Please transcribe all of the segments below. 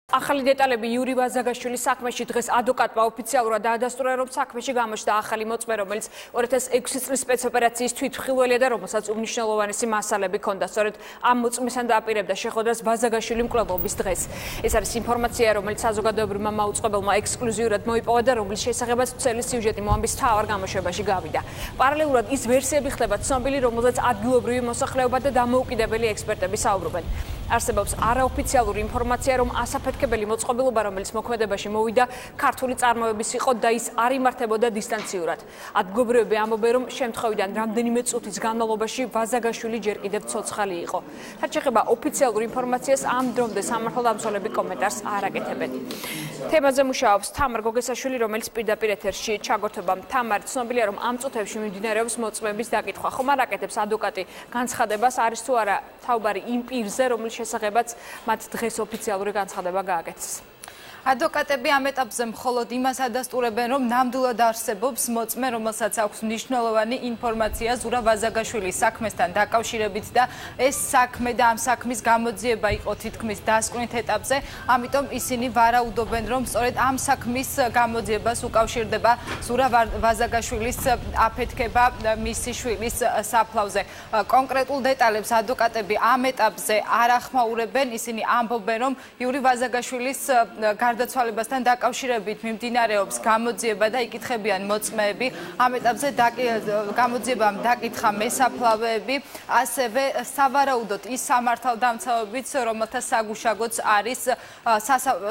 ახალი დეტალები იური ვაზაგაშვილის საქმეში დღეს ადვოკატმა ოფიციალურად დაადასტურა, რომ საქმეში გამოჩნდა ახალი მოწმე, რომელიც 2006 წლის სპეცოპერაციის თვითმხილველია და რომელსაც უმნიშვნელოვანესი მასალები ჰქონდა. სწორედ ამ მოწმესთან დააპირებდა შეხვედრას ვაზაგაშვილი მკვლელობის დღეს. ეს არის ინფორმაცია, რომელიც საზოგადოებრივმა მაუწყებელმა ექსკლუზიურად მოიპოვა და რომლის შესახებაც მთელი სიუჟეტი მოამბის მთავარ გამოშვებაში გავიდა. პარალელურად ის ვერსიები ხდება ცნობილი, რომელზეც ადგილობრივი მოსახლეობა და დამოუკიდებელი ექსპერტები საუბრობენ. არსებობს არაოფიციალური ინფორმაცია, რომ ასაფეთქებელი მოწყობილობა, რომელიც მოქმედებაში მოვიდა, ქართული წარმოების იყო და ის არ იმართებოდა დისტანციურად. ადგილობრივები ამბობენ, რომ შემთხვევიდან რამდენიმე წუთის განმავლობაში ვაზაგაშვილი ჯერ კიდევ ცოცხალი იყო. რაც შეეხება ოფიციალურ ინფორმაციას, ამ დრომდე სამართალდამცველები კომენტარს არ აკეთებენ. თემაზე მუშაობს თამარ გოგესაშვილი, რომელიც პირდაპირ ეთერში ჩაგორთვება. თამარ, ცნობილია, რომ ამ წუთებში მიმდინარეობს მოწმეების დაკითხვა. ხომ არ აკეთებს ადვოკატი განცხადებას, არის თუ არა თავბარი იმ პირზე, რომლის შესახებაც მათ დღეს ოფიციალური განცხადება გააკეთეს. ადვოკატები ამ ეტაპზე მხოლოდ იმას ადასტურებენ, რომ ნამდვილად არსებობს მოწმე, რომელსაც აქვს მნიშვნელოვანი ინფორმაცია ზურაბ ვაზაგაშვილის საქმესთან დაკავშირებით და ეს საქმე და ამ საქმის გამოძიება იყო თითქმის დასკვნით ეტაპზე, ამიტომ ისინი ვარაუდობენ, რომ სწორედ ამ საქმის გამოძიებას უკავშირდება ზურაბ ვაზაგაშვილის აფეთქება მისი შვილის საფლავზე. კონკრეტულ დეტალებს ადვოკატები ამ ეტაპზე არ ახმაურებენ, ისინი ამბობენ, რომ იური ვაზაგაშვილის გარდაცვალებასთან დაკავშირებით მიმდინარეობს გამოძიება და იკითხებიან მოწმეები. ამ ეტაპზე გამოძიებამ დაკითხა მესაფლავეები, ასევე სავარაუდოდ ის სამართალდამცავებიც, რომელთა საგუშაგოც არის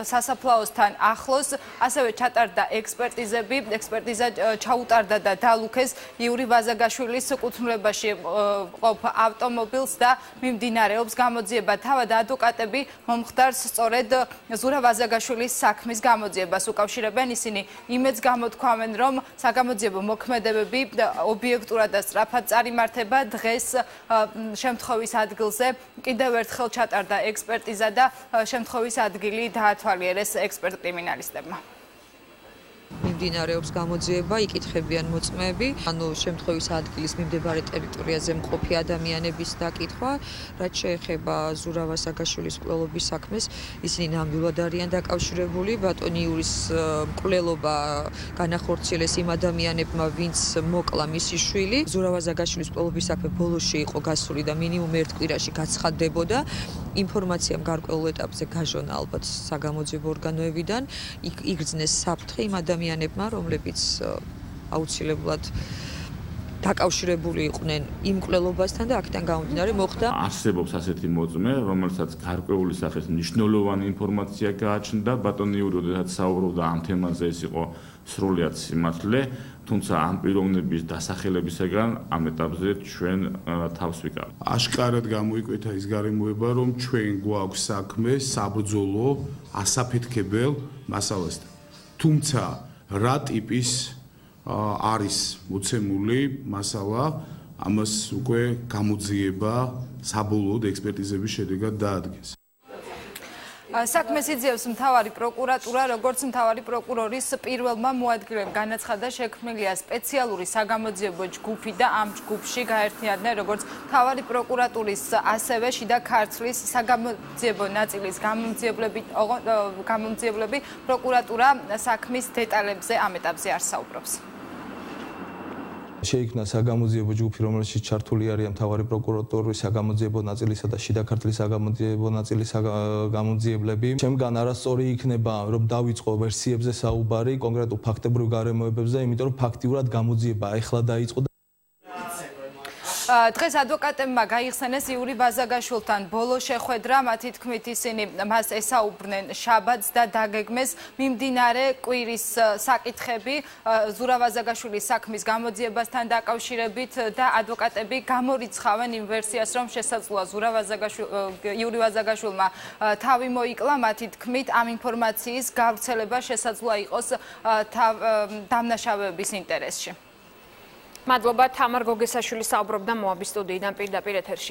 სასაფლაოსთან ახლოს, ასევე ჩატარდა ექსპერტიზები, ექსპერტიზა ჩაუტარდა და დალუქეს იური ვაზაგაშვილის კუთვნილებაში ყოფ ავტომობილს და მიმდინარეობს გამოძიება. თავად ადვოკატები მომხდარს სწორედ ზურაბ ვაზაგაშვილის საქმის გამოძიებას უკავშირებენ. ისინი იმედს გამოთქვამენ, რომ საგამოძიებო მოქმედებები ობიექტურად და სწრაფად წარიმართება. დღეს შემთხვევის ადგილზე კიდევ ერთხელ ჩატარდა ექსპერტიზა და შემთხვევის ადგილი დაათვალიერეს ექსპერტ კრიმინალისტებმა. მიმდინარეობს გამოძიება, იკითხებიან მოწმეები, ანუ შემთხვევის ადგილის მიმდებარე ტერიტორიაზე მყოფი ადამიანების დაკითხვა, რაც შეეხება ზურაბ ვაზაგაშვილის მკვლელობის საქმეს, ისინი ნამდვილად არიან დაკავშირებული. ბატონი იურის მკვლელობა განახორციელეს იმ ადამიანებმა, ვინც მოკლა მისი შვილი. ზურაბ ვაზაგაშვილის მკვლელობის საქმე ბოლოში იყო გასული და მინიმუმ ერთ კვირაში გაცხადდებოდა. ინფორმაციამ გარკვეულ ეტაპზე გაჟონა ალბათ საგამოძიებო ორგანოებიდან, იგრძნეს საფრთხე იმ ადამიანებმა, რომლებიც აუცილებლად დაკავშირებული იყვნენ იმ მკვლელობასთან და აქედან გამომდინარე მოხდა. არსებობს ასეთი მოწმე, რომელსაც გარკვეული სახის მნიშვნელოვანი ინფორმაცია გააჩნდა. ბატონი იური, როდესაც საუბრობდა ამ თემაზე, ეს იყო სრულიად სიმართლე, თუმცა ამ პიროვნების დასახელებისაგან ამ ეტაპზე ჩვენ თავს ვიკავებთ. აშკარად გამოიკვეთა ის გარემოება, რომ ჩვენ გვაქვს საქმე საბრძოლო ასაფეთქებელ მასალასთან. თუმცა რა ტიპის არის მოცემული მასალა, ამას უკვე გამოძიება საბოლოოდ ექსპერტიზების შედეგად დაადგეს. საქმეს იძიებს მთავარი პროკურატურა, როგორც მთავარი პროკურორის პირველმა მოადგილემ განაცხადა, შექმნილია სპეციალური საგამოძიებო ჯგუფი და ამ ჯგუფში გაერთიანდნენ როგორც მთავარი პროკურატურის, ასევე შიდა ქართლის საგამოძიებო ნაწილის გამომძიებლები. პროკურატურა საქმის დეტალებზე ამ ეტაპზე არ საუბრობს. შეიქმნა საგამოძიებო ჯგუფი, რომელშიც ჩართული არიან მთავარი პროკურატურის საგამოძიებო ნაწილისა და შიდა ქართლის საგამოძიებო ნაწილის გამომძიებლები. შემდგან არასწორი იქნება, რომ დავიწყო ვერსიებზე საუბარი, კონკრეტულ ფაქტებრივ გარემოებებზე, იმიტომ რომ ფაქტიურად გამოძიება ეხლა დაიწყო. დღეს ადვოკატებმა გაიხსენეს იური ვაზაგაშვილთან ბოლო შეხვედრა, მათი თქმით ისინი მას ესაუბრნენ შაბათს და დაგეგმეს მიმდინარე კვირის საკითხები ზურაბ ვაზაგაშვილის საქმის გამოძიებასთან დაკავშირებით და ადვოკატები გამორიცხავენ იმ ვერსიას, რომ შესაძლოა იური ვაზაგაშვილმა თავი მოიკლა. მათი თქმით ამ ინფორმაციის გავრცელება შესაძლოა იყოს დამნაშავეების ინტერესში. მადლობა, თამარ გოგესაშვილი საუბრობდა მოაბის სტუდიიდან პირდაპირ ეთერში.